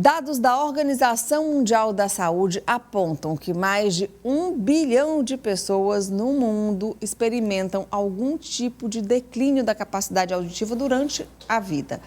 Dados da Organização Mundial da Saúde apontam que mais de 1 bilhão de pessoas no mundo experimentam algum tipo de declínio da capacidade auditiva durante a vida.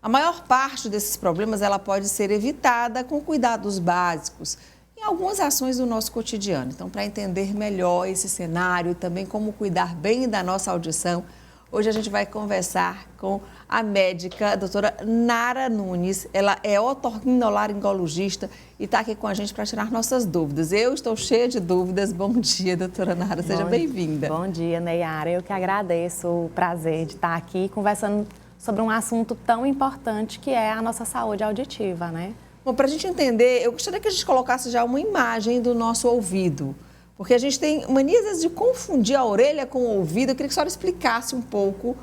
A maior parte desses problemas ela pode ser evitada com cuidados básicos em algumas ações do nosso cotidiano. Então, para entender melhor esse cenário e também como cuidar bem da nossa audição, hoje a gente vai conversar com a médica, a doutora Nara Nunes. Ela é otorrinolaringologista e está aqui com a gente para tirar nossas dúvidas. Eu estou cheia de dúvidas. Bom dia, doutora Nara. Seja bem-vinda. Bom dia, Neyara. Eu que agradeço o prazer de estar aqui conversando sobre um assunto tão importante que é a nossa saúde auditiva, né? Bom, para a gente entender, eu gostaria que a gente colocasse já uma imagem do nosso ouvido. Porque a gente tem mania, às vezes, de confundir a orelha com o ouvido. Eu queria que a senhora explicasse um pouco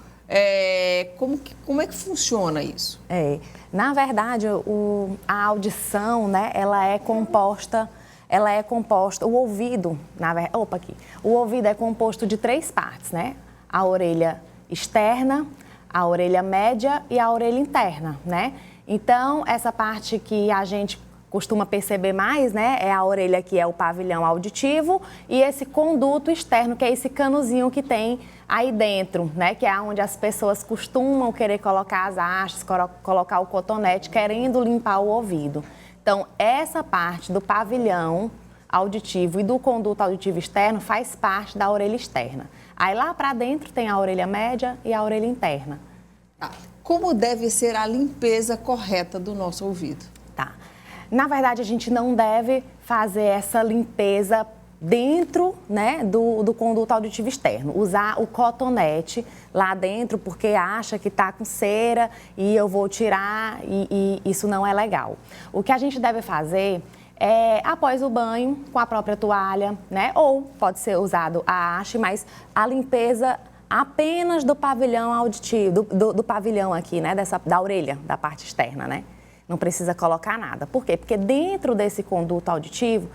como é que funciona isso. Na verdade, a audição, né, ela é composta, o ouvido, o ouvido é composto de 3 partes, né? A orelha externa, a orelha média e a orelha interna, né? Então, essa parte que a gente costuma perceber mais, né, é a orelha que é o pavilhão auditivo e esse conduto externo, que é esse canozinho que tem aí dentro, né, que é onde as pessoas costumam querer colocar as hastes, colocar o cotonete, querendo limpar o ouvido. Então, essa parte do pavilhão auditivo e do conduto auditivo externo faz parte da orelha externa. Aí lá para dentro tem a orelha média e a orelha interna. Como deve ser a limpeza correta do nosso ouvido? Na verdade, a gente não deve fazer essa limpeza dentro, né, do conduto auditivo externo. Usar o cotonete lá dentro porque acha que está com cera e eu vou tirar e isso não é legal. O que a gente deve fazer é, após o banho, com a própria toalha, né, ou pode ser usado a haste, mas a limpeza apenas do pavilhão auditivo, do pavilhão aqui, né, da orelha, da parte externa, né? Não precisa colocar nada. Por quê? Porque dentro desse conduto auditivo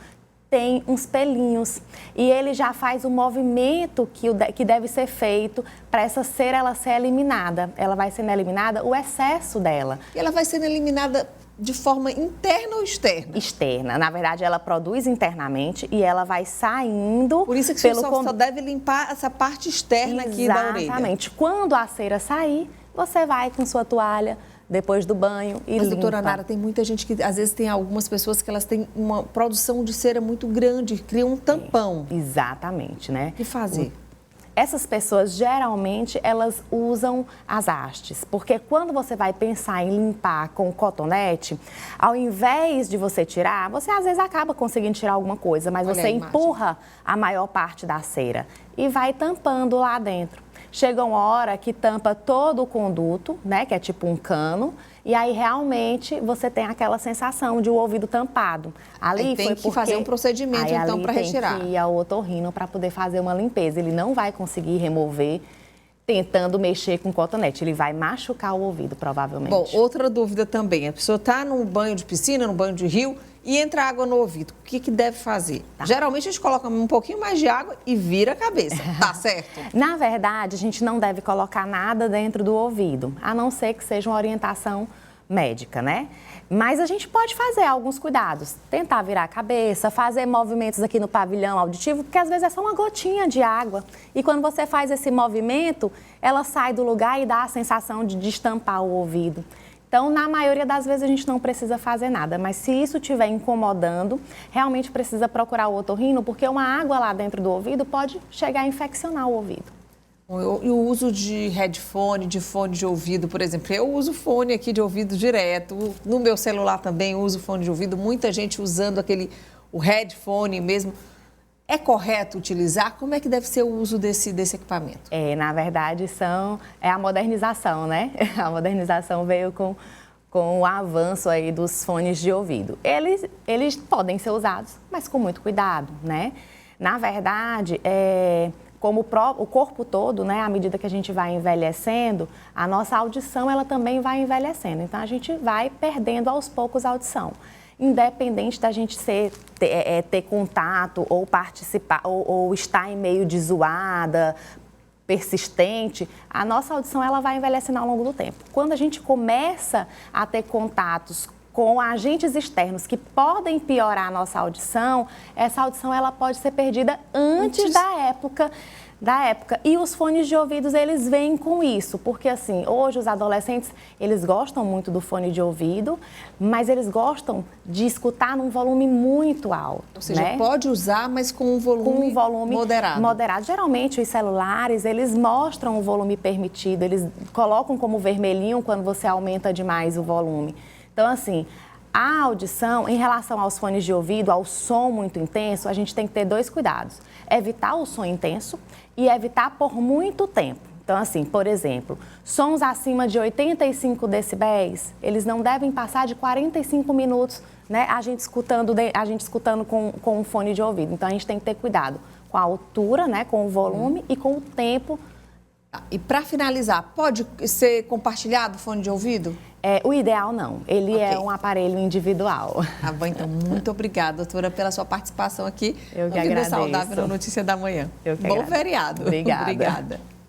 tem uns pelinhos e ele já faz o movimento que deve ser feito para essa cera ela ser eliminada. Ela vai sendo eliminada, o excesso dela. E ela vai sendo eliminada de forma interna ou externa? Externa. Na verdade, ela produz internamente e ela vai saindo. Por isso que você só deve limpar essa parte externa aqui da orelha. Exatamente. Quando a cera sair, você vai com sua toalha depois do banho e limpa. Mas, doutora Nara, tem muita gente que, às vezes, tem algumas pessoas que elas têm uma produção de cera muito grande, criam um tampão. Exatamente, né? O que fazer? Essas pessoas, geralmente, elas usam as hastes, porque quando você vai pensar em limpar com o cotonete, ao invés de você tirar, você às vezes acaba conseguindo tirar alguma coisa, mas você empurra a maior parte da cera e vai tampando lá dentro. Chega uma hora que tampa todo o conduto, né, que é tipo um cano, e aí realmente você tem aquela sensação de o ouvido tampado. Ali tem que fazer um procedimento, então, para retirar. Tem que ir ao otorrino para poder fazer uma limpeza. Ele não vai conseguir remover tentando mexer com cotonete. Ele vai machucar o ouvido, provavelmente. Bom, outra dúvida também. A pessoa está num banho de piscina, num banho de rio e entra água no ouvido. O que deve fazer? Geralmente a gente coloca um pouquinho mais de água e vira a cabeça. Tá certo? Na verdade, a gente não deve colocar nada dentro do ouvido, a não ser que seja uma orientação médica, né? Mas a gente pode fazer alguns cuidados, tentar virar a cabeça, fazer movimentos aqui no pavilhão auditivo, porque às vezes é só uma gotinha de água. E quando você faz esse movimento, ela sai do lugar e dá a sensação de destampar o ouvido. Então, na maioria das vezes, a gente não precisa fazer nada, mas se isso estiver incomodando, realmente precisa procurar o otorrino, porque uma água lá dentro do ouvido pode chegar a infeccionar o ouvido. E o uso de headphone, de fone de ouvido, por exemplo, eu uso fone aqui de ouvido direto, no meu celular também uso fone de ouvido, muita gente usando o headphone mesmo. É correto utilizar? Como é que deve ser o uso desse equipamento? Na verdade, é a modernização, né? A modernização veio com o avanço aí dos fones de ouvido. Eles podem ser usados, mas com muito cuidado, né? Na verdade, como o corpo todo, né, à medida que a gente vai envelhecendo, a nossa audição ela também vai envelhecendo. Então, a gente vai perdendo aos poucos a audição. Independente da gente ter contato ou participar, ou estar em meio de zoada, persistente, a nossa audição ela vai envelhecendo ao longo do tempo. Quando a gente começa a ter contatos com agentes externos que podem piorar a nossa audição, essa audição ela pode ser perdida antes da época. E os fones de ouvidos, eles vêm com isso, porque assim, hoje os adolescentes, eles gostam muito do fone de ouvido, mas eles gostam de escutar num volume muito alto. Ou seja, né? Pode usar, mas com um volume moderado. Geralmente os celulares, eles mostram o volume permitido, eles colocam como vermelhinho quando você aumenta demais o volume. Então assim, a audição, em relação aos fones de ouvido, ao som muito intenso, a gente tem que ter 2 cuidados. Evitar o som intenso e evitar por muito tempo. Então, assim, por exemplo, sons acima de 85 decibéis, eles não devem passar de 45 minutos, né, a gente escutando com um fone de ouvido. Então, a gente tem que ter cuidado com a altura, né, com o volume e com o tempo. E para finalizar, pode ser compartilhado o fone de ouvido? O ideal não, ele é um aparelho individual. Tá bom, então muito obrigada, doutora, pela sua participação aqui. Eu que agradeço. Vida Saudável no Notícia da Manhã. Eu que Bom agradeço. feriado. Obrigada. Obrigada.